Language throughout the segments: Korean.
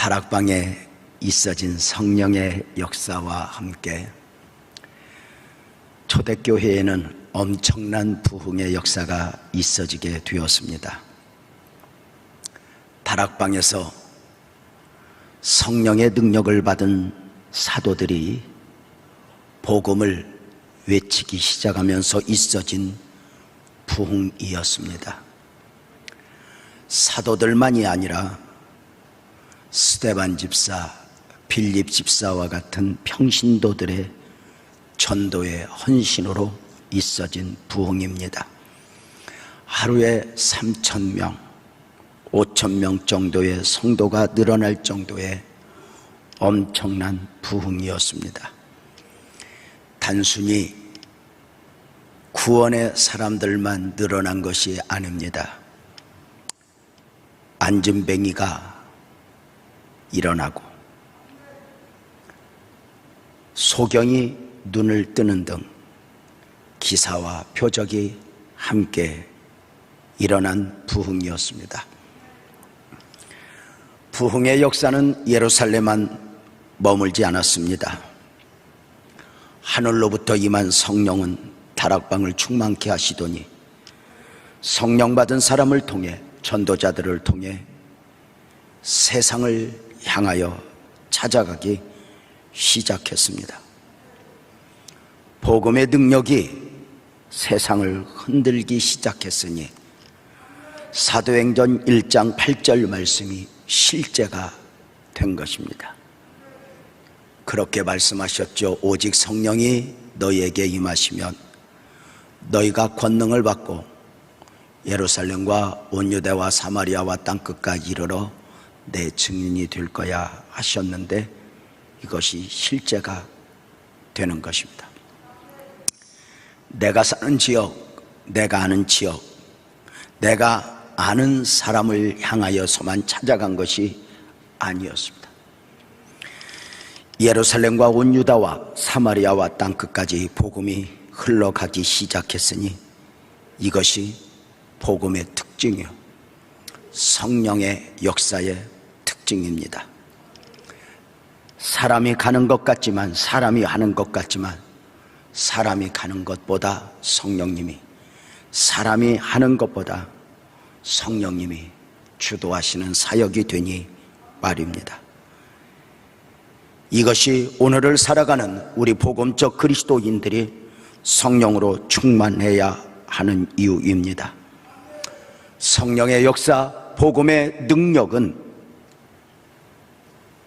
다락방에 있어진 성령의 역사와 함께 초대교회에는 엄청난 부흥의 역사가 있어지게 되었습니다. 다락방에서 성령의 능력을 받은 사도들이 복음을 외치기 시작하면서 있어진 부흥이었습니다. 사도들만이 아니라 스데반 집사, 빌립 집사와 같은 평신도들의 전도의 헌신으로 있어진 부흥입니다. 하루에 3,000명, 5,000명 정도의 성도가 늘어날 정도의 엄청난 부흥이었습니다. 단순히 구원의 사람들만 늘어난 것이 아닙니다. 안진뱅이가 일어나고 소경이 눈을 뜨는 등 기사와 표적이 함께 일어난 부흥이었습니다. 부흥의 역사는 예루살렘만 머물지 않았습니다. 하늘로부터 임한 성령은 다락방을 충만케 하시더니 성령 받은 사람을 통해, 전도자들을 통해 세상을 향하여 찾아가기 시작했습니다. 복음의 능력이 세상을 흔들기 시작했으니 사도행전 1장 8절 말씀이 실제가 된 것입니다. 그렇게 말씀하셨죠. 오직 성령이 너희에게 임하시면 너희가 권능을 받고 예루살렘과 온 유대와 사마리아와 땅끝까지 이르러 내 증인이 될 거야 하셨는데 이것이 실제가 되는 것입니다. 내가 사는 지역, 내가 아는 지역, 내가 아는 사람을 향하여서만 찾아간 것이 아니었습니다. 예루살렘과 온 유다와 사마리아와 땅끝까지 복음이 흘러가기 시작했으니 이것이 복음의 특징이요, 성령의 역사의 특징입니다. 사람이 가는 것 같지만, 사람이 하는 것 같지만 사람이 가는 것보다 성령님이, 사람이 하는 것보다 성령님이 주도하시는 사역이 되니 말입니다. 이것이 오늘을 살아가는 우리 복음적 그리스도인들이 성령으로 충만해야 하는 이유입니다. 성령의 역사, 복음의 능력은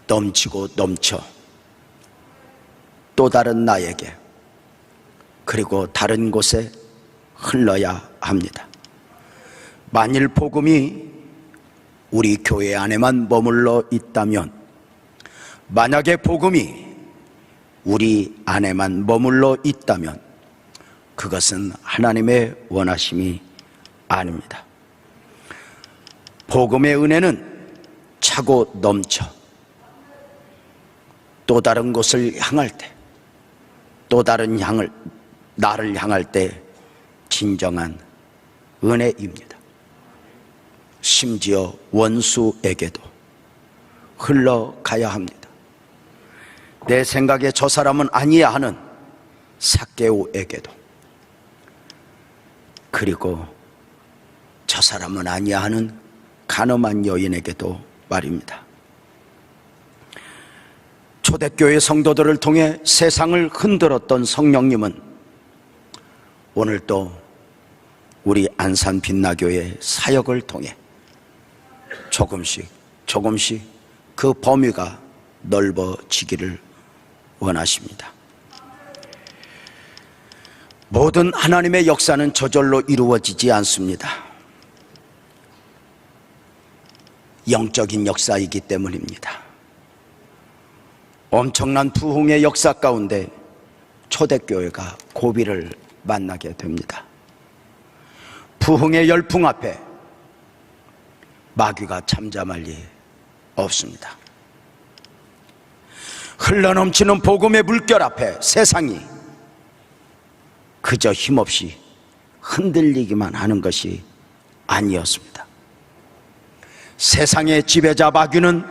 넘치고 넘쳐 또 다른 나에게 그리고 다른 곳에 흘러야 합니다. 만일 복음이 우리 교회 안에만 머물러 있다면, 만약에 복음이 우리 안에만 머물러 있다면 그것은 하나님의 원하심이 아닙니다. 복음의 은혜는 차고 넘쳐 또 다른 곳을 향할 때, 또 다른 나를 향할 때 진정한 은혜입니다. 심지어 원수에게도 흘러가야 합니다. 내 생각에 저 사람은 아니야 하는 삭개오에게도, 그리고 저 사람은 아니야 하는 가늠한 여인에게도 말입니다. 초대교회 성도들을 통해 세상을 흔들었던 성령님은 오늘도 우리 안산 빛나교회 사역을 통해 조금씩 그 범위가 넓어지기를 원하십니다. 모든 하나님의 역사는 저절로 이루어지지 않습니다. 영적인 역사이기 때문입니다. 엄청난 부흥의 역사 가운데 초대교회가 고비를 만나게 됩니다. 부흥의 열풍 앞에 마귀가 잠잠할 리 없습니다. 흘러넘치는 복음의 물결 앞에 세상이 그저 힘없이 흔들리기만 하는 것이 아니었습니다. 세상의 지배자 마귀는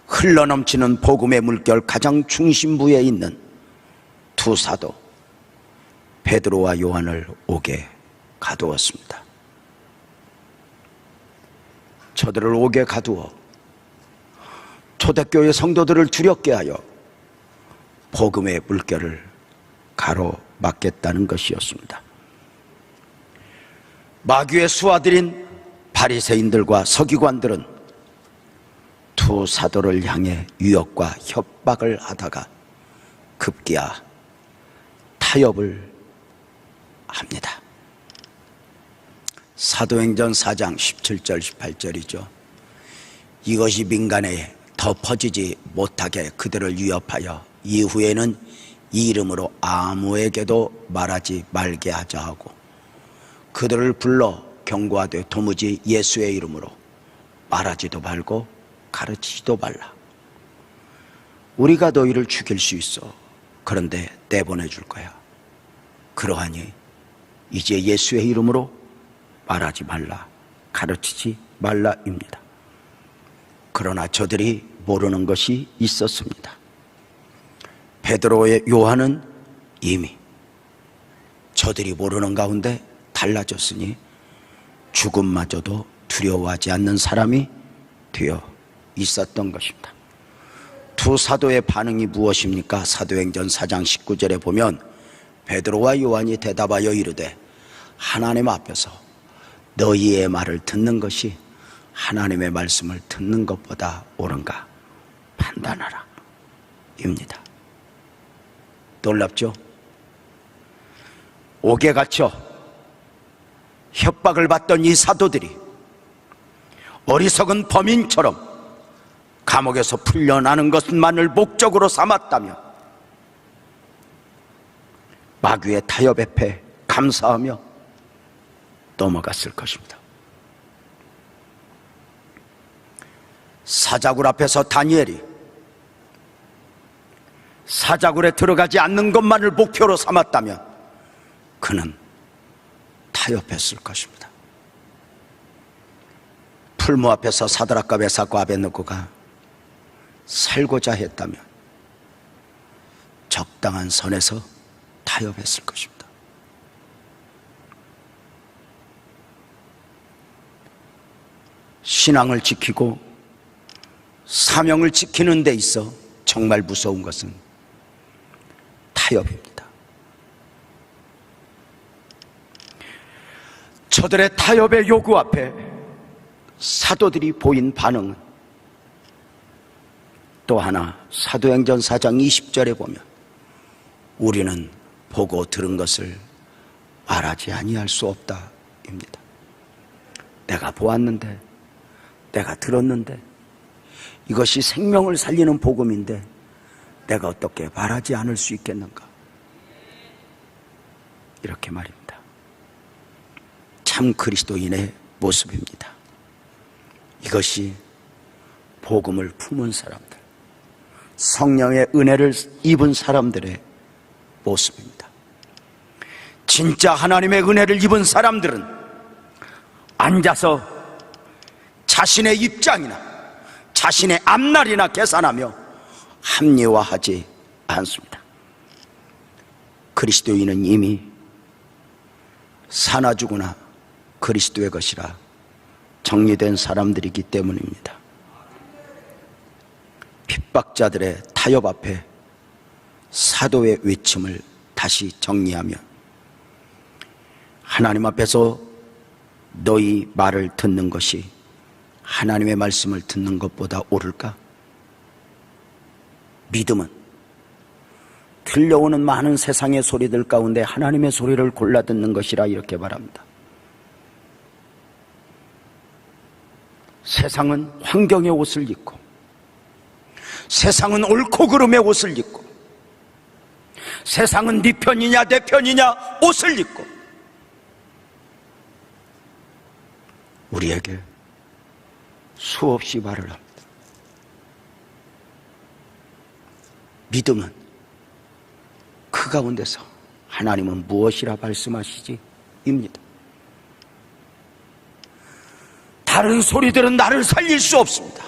흘러넘치는 복음의 물결 가장 중심부에 있는 두 사도 베드로와 요한을 옥에 가두었습니다. 저들을 옥에 가두어 초대교회 성도들을 두렵게 하여 복음의 물결을 가로막겠다는 것이었습니다. 마귀의 수하들인 바리새인들과 서기관들은 두 사도를 향해 유혹과 협박을 하다가 급기야 타협을 합니다. 사도행전 4장 17절 18절이죠. 이것이 민간에 더 퍼지지 못하게 그들을 위협하여 이후에는 이 이름으로 아무에게도 말하지 말게 하자 하고 그들을 불러 경고하되 도무지 예수의 이름으로 말하지도 말고 가르치지도 말라. 우리가 너희를 죽일 수 있어. 그런데 내보내줄 거야. 그러하니 이제 예수의 이름으로 말하지 말라, 가르치지 말라입니다. 그러나 저들이 모르는 것이 있었습니다. 베드로의 요한은 이미 저들이 모르는 가운데 달라졌으니 죽음마저도 두려워하지 않는 사람이 되어 있었던 것입니다. 두 사도의 반응이 무엇입니까? 사도행전 4장 19절에 보면 베드로와 요한이 대답하여 이르되 하나님 앞에서 너희의 말을 듣는 것이 하나님의 말씀을 듣는 것보다 옳은가 판단하라 입니다. 놀랍죠? 옥에 갇혀 협박을 받던 이 사도들이 어리석은 범인처럼 감옥에서 풀려나는 것만을 목적으로 삼았다면 마귀의 타협의 패 감사하며 넘어갔을 것입니다. 사자굴 앞에서 다니엘이 사자굴에 들어가지 않는 것만을 목표로 삼았다면 그는 타협했을 것입니다. 풀무 앞에서 사드락과 메삭과 아벳느고가 살고자 했다면 적당한 선에서 타협했을 것입니다. 신앙을 지키고 사명을 지키는 데 있어 정말 무서운 것은 타협입니다. 저들의 타협의 요구 앞에 사도들이 보인 반응은 또 하나 사도행전 4장 20절에 보면 우리는 보고 들은 것을 말하지 아니할 수 없다 입니다. 내가 보았는데, 내가 들었는데, 이것이 생명을 살리는 복음인데 내가 어떻게 말하지 않을 수 있겠는가? 이렇게 말입니다. 참 그리스도인의 모습입니다. 이것이 복음을 품은 사람들, 성령의 은혜를 입은 사람들의 모습입니다. 진짜 하나님의 은혜를 입은 사람들은 앉아서 자신의 입장이나 자신의 앞날이나 계산하며 합리화하지 않습니다. 그리스도인은 이미 사나 죽으나 그리스도의 것이라 정리된 사람들이기 때문입니다. 핍박자들의 타협 앞에 사도의 외침을 다시 정리하며 하나님 앞에서 너희 말을 듣는 것이 하나님의 말씀을 듣는 것보다 옳을까? 믿음은 들려오는 많은 세상의 소리들 가운데 하나님의 소리를 골라 듣는 것이라 이렇게 말합니다. 세상은 환경의 옷을 입고 세상은 옳고 그름의 옷을 입고 세상은 네 편이냐 내 편이냐 옷을 입고 우리에게 수없이 말을 합니다. 믿음은 그 가운데서 하나님은 무엇이라 말씀하시지? 입니다. 다른 소리들은 나를 살릴 수 없습니다.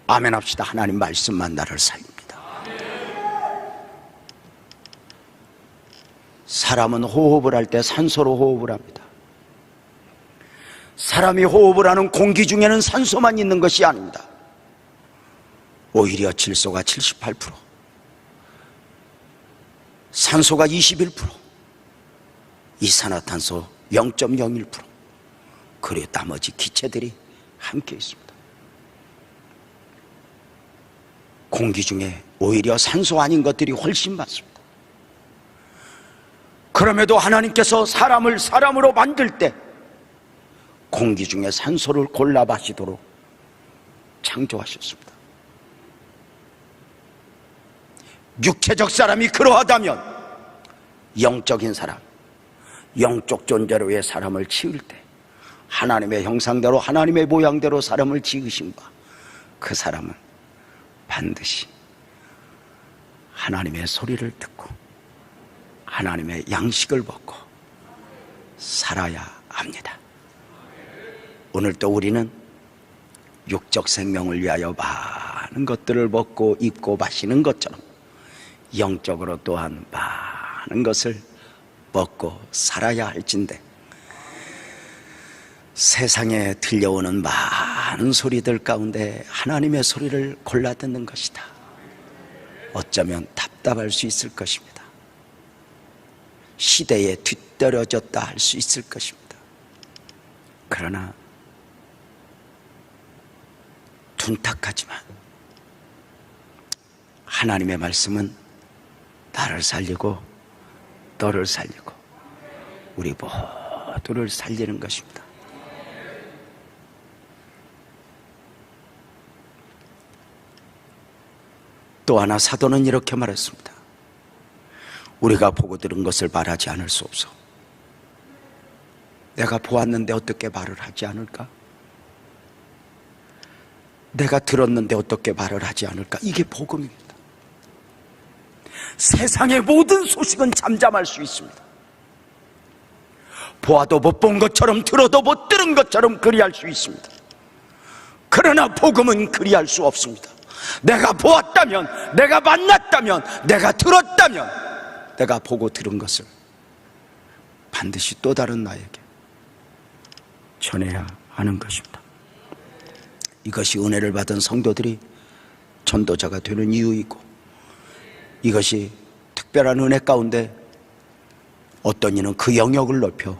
아멘 합시다. 하나님 말씀만 나를 살립니다. 사람은 호흡을 할 때 산소로 호흡을 합니다. 사람이 호흡을 하는 공기 중에는 산소만 있는 것이 아닙니다. 오히려 질소가 78%, 산소가 21%, 이산화탄소 0.01%, 그리고 나머지 기체들이 함께 있습니다. 공기 중에 오히려 산소 아닌 것들이 훨씬 많습니다. 그럼에도 하나님께서 사람을 사람으로 만들 때 공기 중에 산소를 골라 마시도록 창조하셨습니다. 육체적 사람이 그러하다면 영적인 사람, 영적 존재로의 사람을 지을 때 하나님의 형상대로 하나님의 모양대로 사람을 지으신가, 그 사람은 반드시 하나님의 소리를 듣고 하나님의 양식을 먹고 살아야 합니다. 오늘도 우리는 육적 생명을 위하여 많은 것들을 먹고 입고 마시는 것처럼 영적으로 또한 많은 것을 먹고 살아야 할진데, 세상에 들려오는 많은 소리들 가운데 하나님의 소리를 골라 듣는 것이다. 어쩌면 답답할 수 있을 것입니다. 시대에 뒤떨어졌다 할 수 있을 것입니다. 그러나 둔탁하지만 하나님의 말씀은 나를 살리고 너를 살리고 우리 모두를 살리는 것입니다. 또 하나 사도는 이렇게 말했습니다. 우리가 보고 들은 것을 말하지 않을 수 없어. 내가 보았는데 어떻게 말을 하지 않을까? 내가 들었는데 어떻게 말을 하지 않을까? 이게 복음입니다. 세상의 모든 소식은 잠잠할 수 있습니다. 보아도 못 본 것처럼 들어도 못 들은 것처럼 그리할 수 있습니다. 그러나 복음은 그리할 수 없습니다. 내가 보았다면, 내가 만났다면, 내가 들었다면, 내가 보고 들은 것을 반드시 또 다른 나에게 전해야 하는 것입니다. 이것이 은혜를 받은 성도들이 전도자가 되는 이유이고, 이것이 특별한 은혜 가운데 어떤 이는 그 영역을 넓혀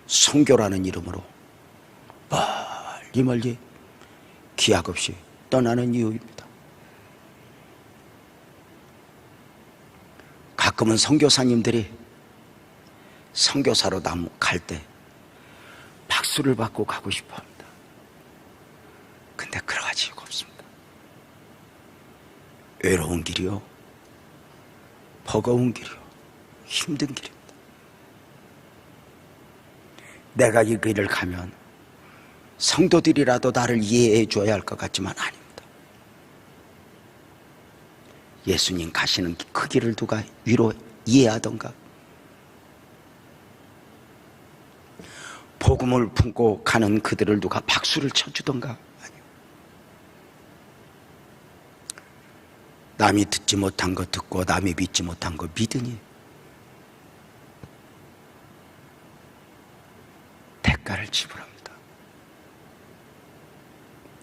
선교라는 이름으로 멀리 멀리 기약 없이 떠나는 이유입니다. 가끔은 선교사님들이 선교사로 갈 때 박수를 받고 가고 싶어 합니다. 근데 그러가지고 없습니다. 외로운 길이요, 버거운 길이요, 힘든 길입니다. 내가 이 길을 가면 성도들이라도 나를 이해해 줘야 할 것 같지만 아닙니다. 예수님 가시는 그 길을 누가 위로 이해하던가, 복음을 품고 가는 그들을 누가 박수를 쳐주던가, 아니요. 남이 듣지 못한 거 듣고 남이 믿지 못한 거 믿으니 대가를 지불합니다.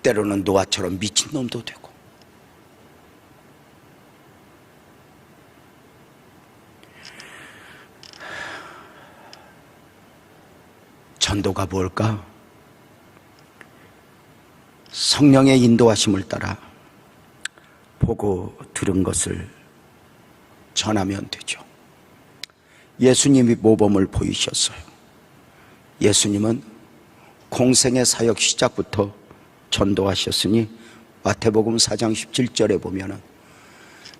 때로는 노아처럼 미친놈도 되고, 전도가 뭘까? 성령의 인도하심을 따라 보고 들은 것을 전하면 되죠. 예수님이 모범을 보이셨어요. 예수님은 공생의 사역 시작부터 전도하셨으니 마태복음 4장 17절에 보면은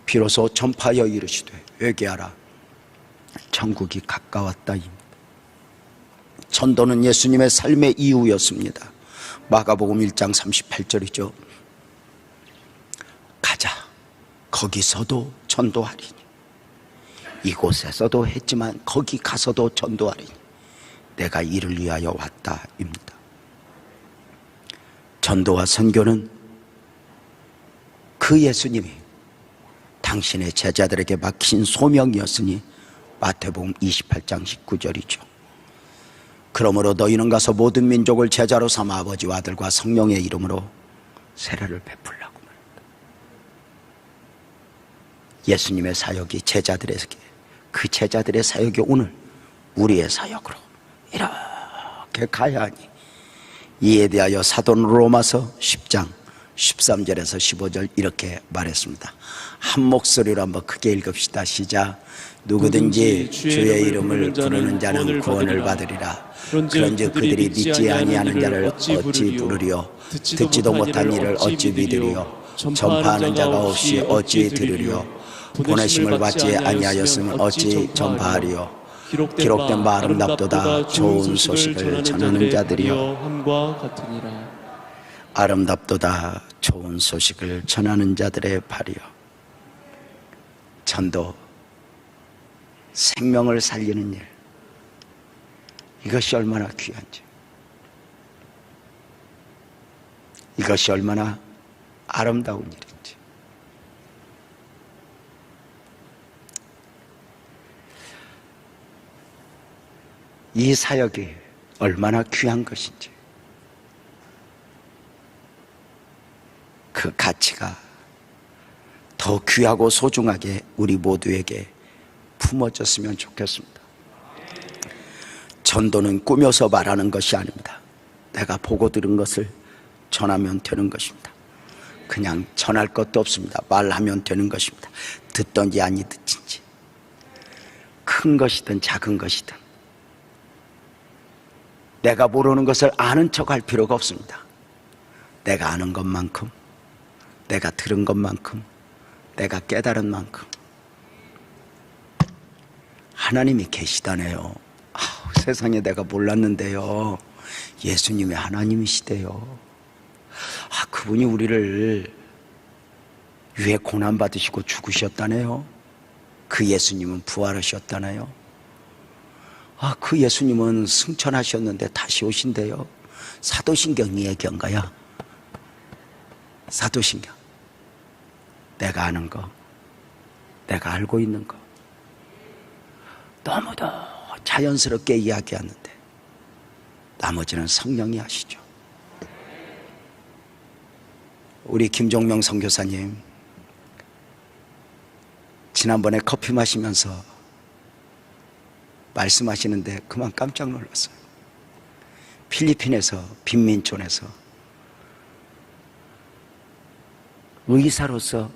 비로소 전파하여 이르시되 회개하라 천국이 가까웠다입니다. 전도는 예수님의 삶의 이유였습니다. 마가복음 1장 38절이죠. 가자, 거기서도 전도하리니, 이곳에서도 했지만 거기 가서도 전도하리니 내가 이를 위하여 왔다입니다. 전도와 선교는 그 예수님이 당신의 제자들에게 맡긴 소명이었으니 마태복음 28장 19절이죠. 그러므로 너희는 가서 모든 민족을 제자로 삼아 아버지와 아들과 성령의 이름으로 세례를 베풀라고 말합니다. 예수님의 사역이 제자들에게, 그 제자들의 사역이 오늘 우리의 사역으로 이렇게 가야 하니, 이에 대하여 사도는 로마서 10장 13절에서 15절 이렇게 말했습니다. 한 목소리로 한번 크게 읽읍시다. 시작. 누구든지 주의 이름을 부르는 자는 구원을 받으리라. 그런즉 그들이 믿지 아니하는 자를 어찌 부르리요? 듣지도 못한 이를 어찌 믿으리요? 전파하는 자가 없이 어찌 들으리요? 보내심을 받지 아니하였으면 어찌 전파하리요? 기록된 바 아름답도다 좋은 소식을 전하는 자들이여 함과 같으니라. 아름답도다 좋은 소식을 전하는 자들의 발이여. 전도, 생명을 살리는 일, 이것이 얼마나 귀한지, 이것이 얼마나 아름다운 일인지. 이 사역이 얼마나 귀한 것인지, 그 가치가 더 귀하고 소중하게 우리 모두에게 품어졌으면 좋겠습니다. 전도는 꾸며서 말하는 것이 아닙니다. 내가 보고 들은 것을 전하면 되는 것입니다. 그냥 전할 것도 없습니다. 말하면 되는 것입니다. 듣든지 아니 듣든지, 큰 것이든 작은 것이든 내가 모르는 것을 아는 척할 필요가 없습니다. 내가 아는 것만큼, 내가 들은 것만큼, 내가 깨달은 만큼 하나님이 계시다네요. 세상에 내가 몰랐는데요, 예수님이 하나님이시대요. 그분이 우리를 위해 고난받으시고 죽으셨다네요. 그 예수님은 부활하셨다네요. 그 예수님은 승천하셨는데 다시 오신대요. 사도신경 얘기인가요? 사도신경. 내가 아는 거, 내가 알고 있는 거 너무도 자연스럽게 이야기하는데 나머지는 성령이 하시죠. 우리 김종명 선교사님, 지난번에 커피 마시면서 말씀하시는데 그만 깜짝 놀랐어요. 필리핀에서, 빈민촌에서 의사로서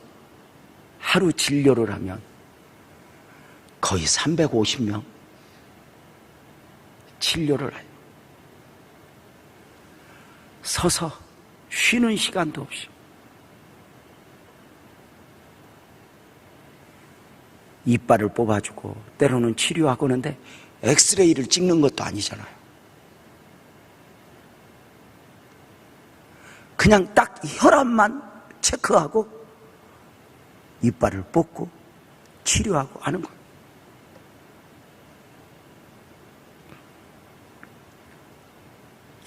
하루 진료를 하면 거의 350명 진료를 해요. 서서 쉬는 시간도 없이. 이빨을 뽑아주고 때로는 치료하고 하는데 엑스레이를 찍는 것도 아니잖아요. 그냥 딱 혈압만 체크하고 이빨을 뽑고 치료하고 하는 거예요.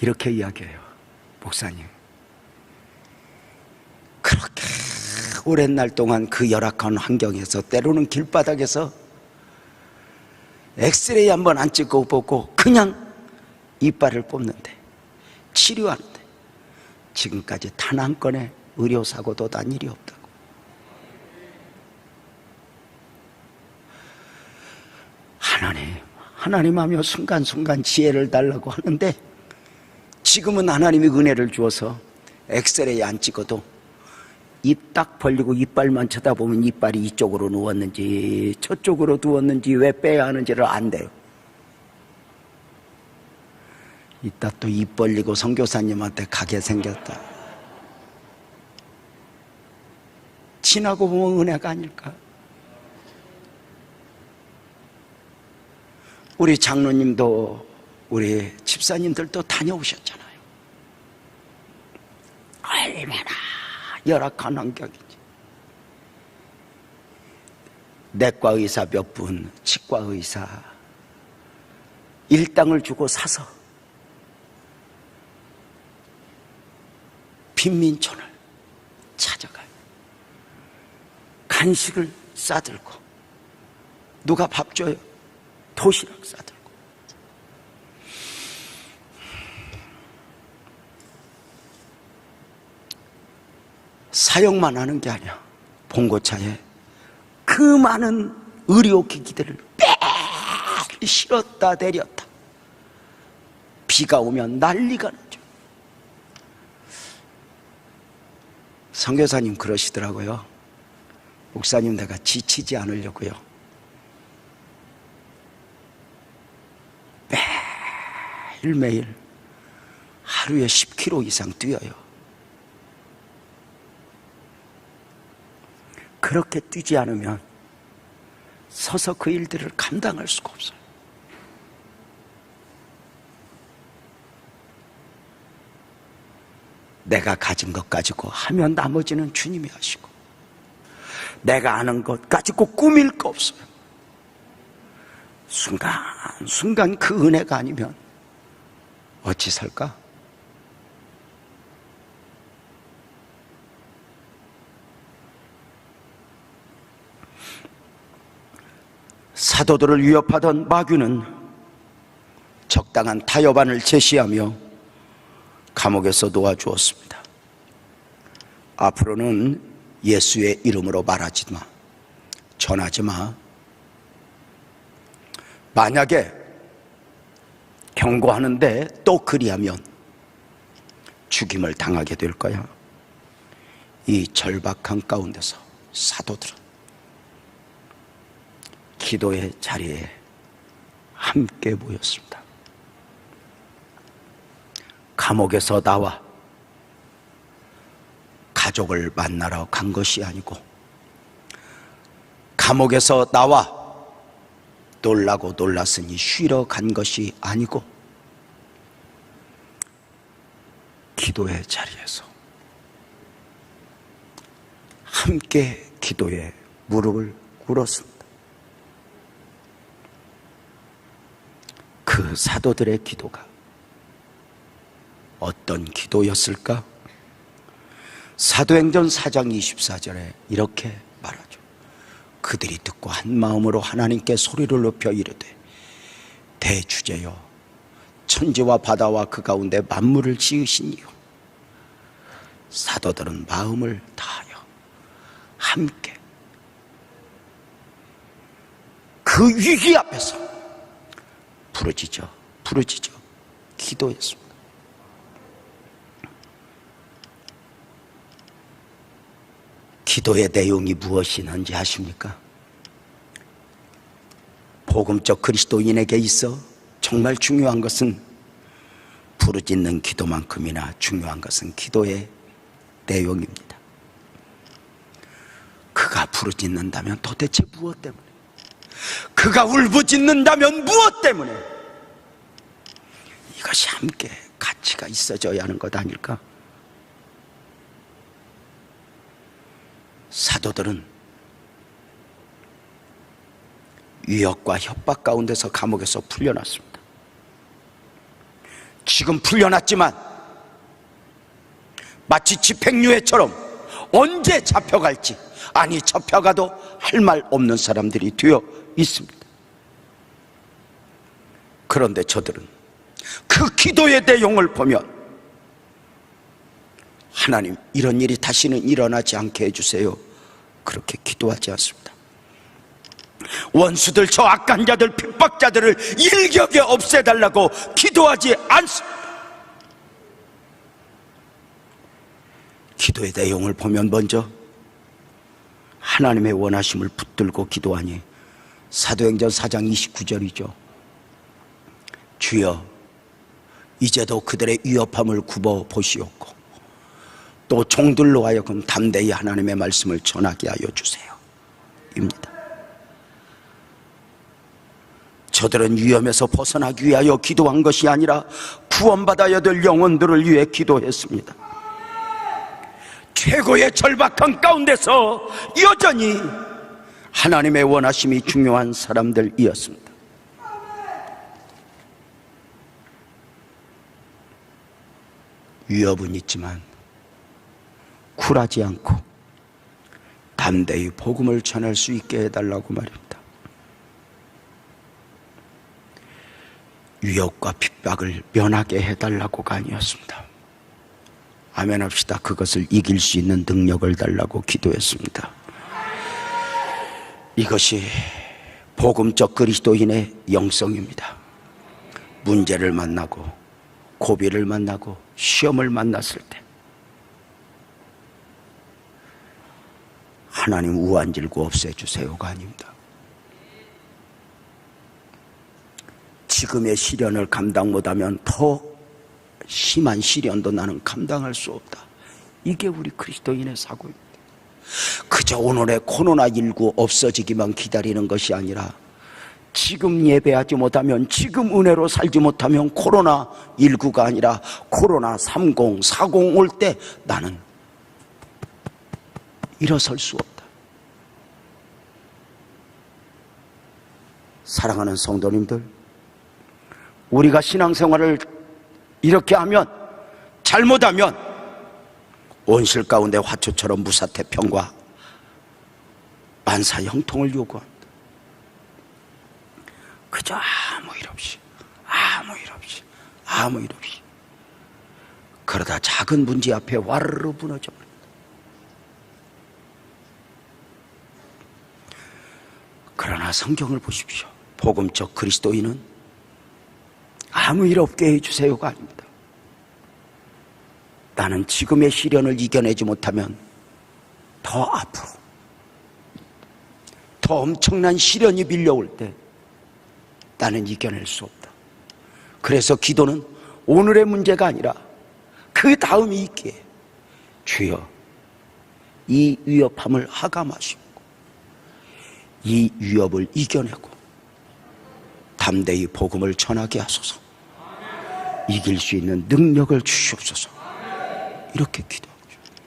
이렇게 이야기해요. 목사님, 그렇게 오랜 날 동안 그 열악한 환경에서, 때로는 길바닥에서 엑스레이 한번 안 찍고 보고 그냥 이빨을 뽑는데, 치료하는데 지금까지 단 한 건의 의료사고도 난 일이 없다고. 하나님 하며 순간순간 지혜를 달라고 하는데, 지금은 하나님이 은혜를 주어서 엑스레이 안 찍어도 입 딱 벌리고 이빨만 쳐다보면 이빨이 이쪽으로 누웠는지 저쪽으로 누웠는지 왜 빼야 하는지를 안돼요. 이따 또 입 벌리고 선교사님한테 가게 생겼다. 지나고 보면 은혜가 아닐까. 우리 장로님도 우리 집사님들도 다녀오셨잖아요. 얼마나 열악한 환경인지. 내과 의사 몇 분, 치과 의사 일당을 주고 사서 빈민촌을 찾아가요. 간식을 싸들고, 누가 밥 줘요? 도시락 싸들고. 사역만 하는 게 아니야. 봉고차에 그 많은 의료기기들을 매일 실었다 내렸다. 비가 오면 난리가 나죠. 선교사님 그러시더라고요. 목사님, 내가 지치지 않으려고요, 매일매일 하루에 10km 이상 뛰어요. 그렇게 뛰지 않으면 서서 그 일들을 감당할 수가 없어요. 내가 가진 것 가지고 하면 나머지는 주님이 하시고, 내가 아는 것 가지고 꾸밀 거 없어요. 순간순간 그 은혜가 아니면 어찌 살까? 사도들을 위협하던 마귀는 적당한 타협안을 제시하며 감옥에서 놓아주었습니다. 앞으로는 예수의 이름으로 말하지 마, 전하지 마. 만약에 경고하는데 또 그리하면 죽임을 당하게 될 거야. 이 절박한 가운데서 사도들은 기도의 자리에 함께 모였습니다. 감옥에서 나와 가족을 만나러 간 것이 아니고, 감옥에서 나와 놀라고 놀랐으니 쉬러 간 것이 아니고, 기도의 자리에서 함께 기도에 무릎을 꿇었습니다. 그 사도들의 기도가 어떤 기도였을까? 사도행전 4장 24절에 이렇게 말하죠. 그들이 듣고 한 마음으로 하나님께 소리를 높여 이르되, 대주제여, 천지와 바다와 그 가운데 만물을 지으시니요. 사도들은 마음을 다하여 함께 그 위기 앞에서 부르짖어 기도했습니다. 기도의 내용이 무엇이는지 아십니까? 복음적 그리스도인에게 있어 정말 중요한 것은, 부르짖는 기도만큼이나 중요한 것은 기도의 내용입니다. 그가 부르짖는다면 도대체 무엇 때문에? 그가 울부짖는다면 무엇 때문에? 이것이 함께 가치가 있어져야 하는 것 아닐까? 사도들은 위협과 협박 가운데서 감옥에서 풀려났습니다. 지금 풀려났지만 마치 집행유예처럼 언제 잡혀갈지, 아니 잡혀가도 할 말 없는 사람들이 되어 있습니다. 그런데 저들은 그 기도의 내용을 보면, 하나님, 이런 일이 다시는 일어나지 않게 해주세요, 그렇게 기도하지 않습니다. 원수들, 저 악한 자들, 핍박자들을 일격에 없애달라고 기도하지 않습니다. 기도의 내용을 보면 먼저 하나님의 원하심을 붙들고 기도하니, 사도행전 4장 29절이죠. 주여, 이제도 그들의 위협함을 굽어 보시옵고 또 종들로 하여금 담대히 하나님의 말씀을 전하게 하여 주세요 입니다. 저들은 위험에서 벗어나기 위하여 기도한 것이 아니라 구원받아야 될 영혼들을 위해 기도했습니다. 최고의 절박한 가운데서 여전히 하나님의 원하심이 중요한 사람들이었습니다. 위협은 있지만 굴하지 않고 담대히 복음을 전할 수 있게 해달라고 말입니다. 위협과 핍박을 면하게 해달라고가 아니었습니다. 아멘 합시다. 그것을 이길 수 있는 능력을 달라고 기도했습니다. 이것이 복음적 그리스도인의 영성입니다. 문제를 만나고 고비를 만나고 시험을 만났을 때 하나님 우한질고 없애주세요가 아닙니다. 지금의 시련을 감당 못하면 더 심한 시련도 나는 감당할 수 없다. 이게 우리 그리스도인의 사고입니다. 그저 오늘의 코로나19 없어지기만 기다리는 것이 아니라 지금 예배하지 못하면, 지금 은혜로 살지 못하면 코로나19가 아니라 코로나 30, 40 올 때 나는 일어설 수 없다. 사랑하는 성도님들, 우리가 신앙생활을 이렇게 하면, 잘못하면 온실 가운데 화초처럼 무사태평과 만사 형통을 요구합니다. 그저 아무 일 없이, 아무 일 없이, 아무 일 없이. 그러다 작은 문제 앞에 와르르 무너져 버립니다. 그러나 성경을 보십시오. 복음적 그리스도인은 아무 일 없게 해주세요가 아닙니다. 나는 지금의 시련을 이겨내지 못하면 더 앞으로, 더 엄청난 시련이 밀려올 때 나는 이겨낼 수 없다. 그래서 기도는 오늘의 문제가 아니라 그 다음이 있기에 주여 이 위협함을 하감하시고 이 위협을 이겨내고 담대히 복음을 전하게 하소서. 이길 수 있는 능력을 주시옵소서. 이렇게 기도하고 싶습니다.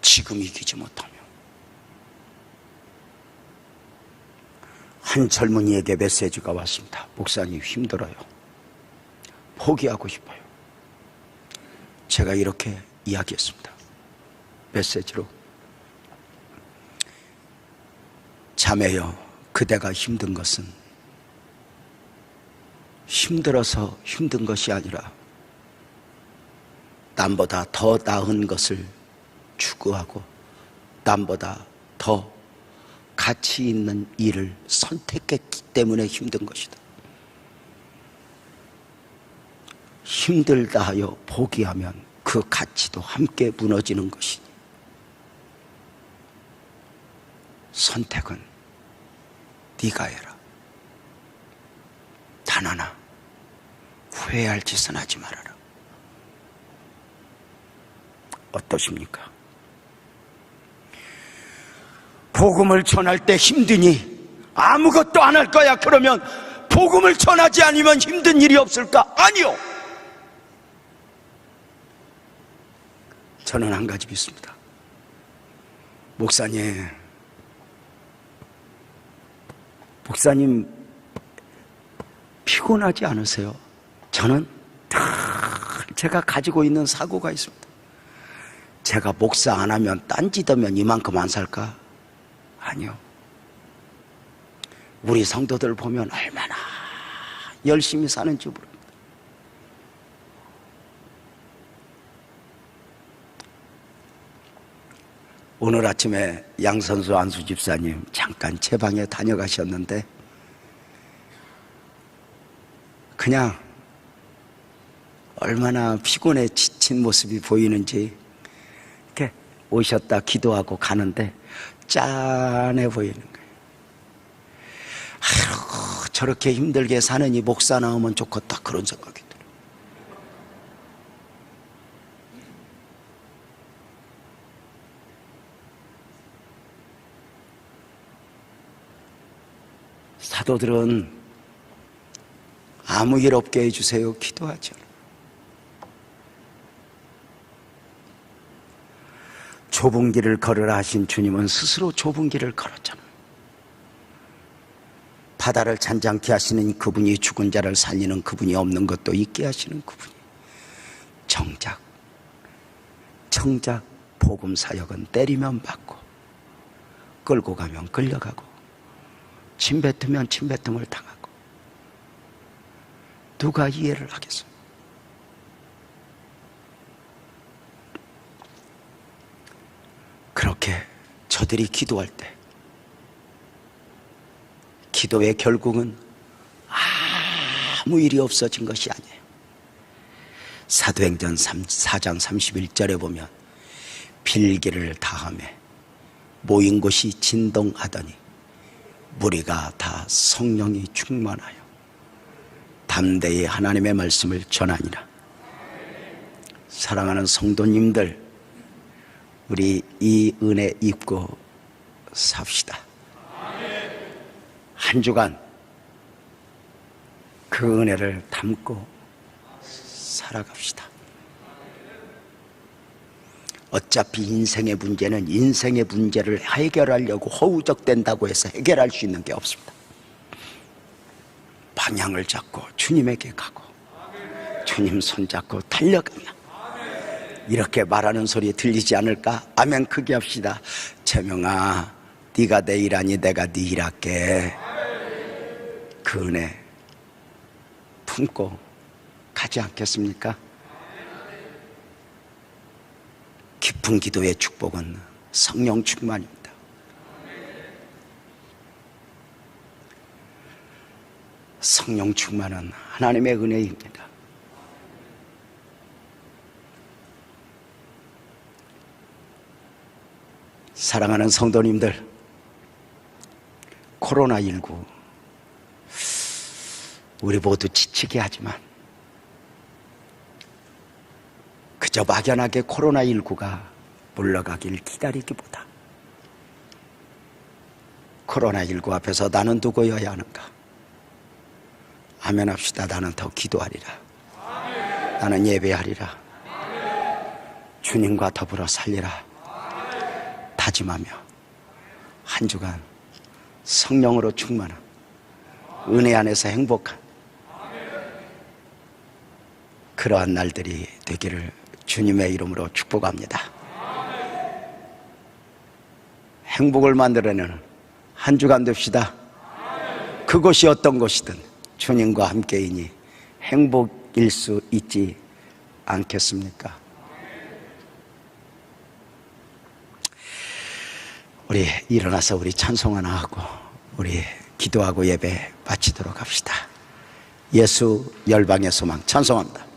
지금 이기지 못하면 한 젊은이에게 메시지가 왔습니다. 목사님 힘들어요. 포기하고 싶어요. 제가 이렇게 이야기했습니다. 메시지로. 자매여, 그대가 힘든 것은 힘들어서 힘든 것이 아니라 남보다 더 나은 것을 추구하고 남보다 더 가치 있는 일을 선택했기 때문에 힘든 것이다. 힘들다 하여 포기하면 그 가치도 함께 무너지는 것이니 선택은 네가 해라. 단 하나 후회할 짓은 하지 말아라. 어떠십니까? 복음을 전할 때 힘드니 아무것도 안 할 거야. 그러면 복음을 전하지 않으면 힘든 일이 없을까? 아니요. 저는 한 가지 믿습니다. 목사님 피곤하지 않으세요? 저는 제가 가지고 있는 사고가 있습니다. 제가 목사 안 하면 딴짓하면 이만큼 안 살까? 아니요. 우리 성도들 보면 얼마나 열심히 사는지 모릅니다. 오늘 아침에 양선수 안수 집사님 잠깐 제 방에 다녀가셨는데 그냥 얼마나 피곤해 지친 모습이 보이는지 이렇게 오셨다 기도하고 가는데 짠해 보이는 거예요. 아유, 저렇게 힘들게 사느니 목사 나오면 좋겠다, 그런 생각이 들어요. 사도들은 아무 일 없게 해주세요 기도하죠. 좁은 길을 걸으라 하신 주님은 스스로 좁은 길을 걸었잖아요. 바다를 잔잔케 하시는 그분이 죽은 자를 살리는 그분이 없는 것도 있게 하시는 그분이 정작 복음 사역은 때리면 받고 끌고 가면 끌려가고 침 뱉으면 침 뱉음을 당하고 누가 이해를 하겠어? 그렇게 저들이 기도할 때 기도의 결국은 아무 일이 없어진 것이 아니에요. 사도행전 4장 31절에 보면 빌기를 다하매 모인 곳이 진동하더니 무리가 다 성령이 충만하여 담대히 하나님의 말씀을 전하니라. 사랑하는 성도님들, 우리 이 은혜 입고 삽시다. 한 주간 그 은혜를 담고 살아갑시다. 어차피 인생의 문제는 인생의 문제를 해결하려고 허우적댄다고 해서 해결할 수 있는 게 없습니다. 방향을 잡고 주님에게 가고 주님 손잡고 달려가며 이렇게 말하는 소리 들리지 않을까? 아멘 크게 합시다. 재명아, 네가 내 일하니 내가 네 일할게. 그 은혜 품고 가지 않겠습니까? 깊은 기도의 축복은 성령 충만입니다. 성령 충만은 하나님의 은혜입니다. 사랑하는 성도님들, 코로나19 우리 모두 지치게 하지만 그저 막연하게 코로나19가 물러가길 기다리기보다 코로나19 앞에서 나는 누구여야 하는가? 아멘 합시다. 나는 더 기도하리라. 나는 예배하리라. 주님과 더불어 살리라. 다짐하며 한 주간 성령으로 충만한 은혜 안에서 행복한 그러한 날들이 되기를 주님의 이름으로 축복합니다. 행복을 만들어내는 한 주간 됩시다. 그것이 어떤 것이든 주님과 함께이니 행복일 수 있지 않겠습니까? 우리 일어나서 우리 찬송 하나 하고 우리 기도하고 예배 마치도록 합시다. 예수 열방의 소망 찬송합니다.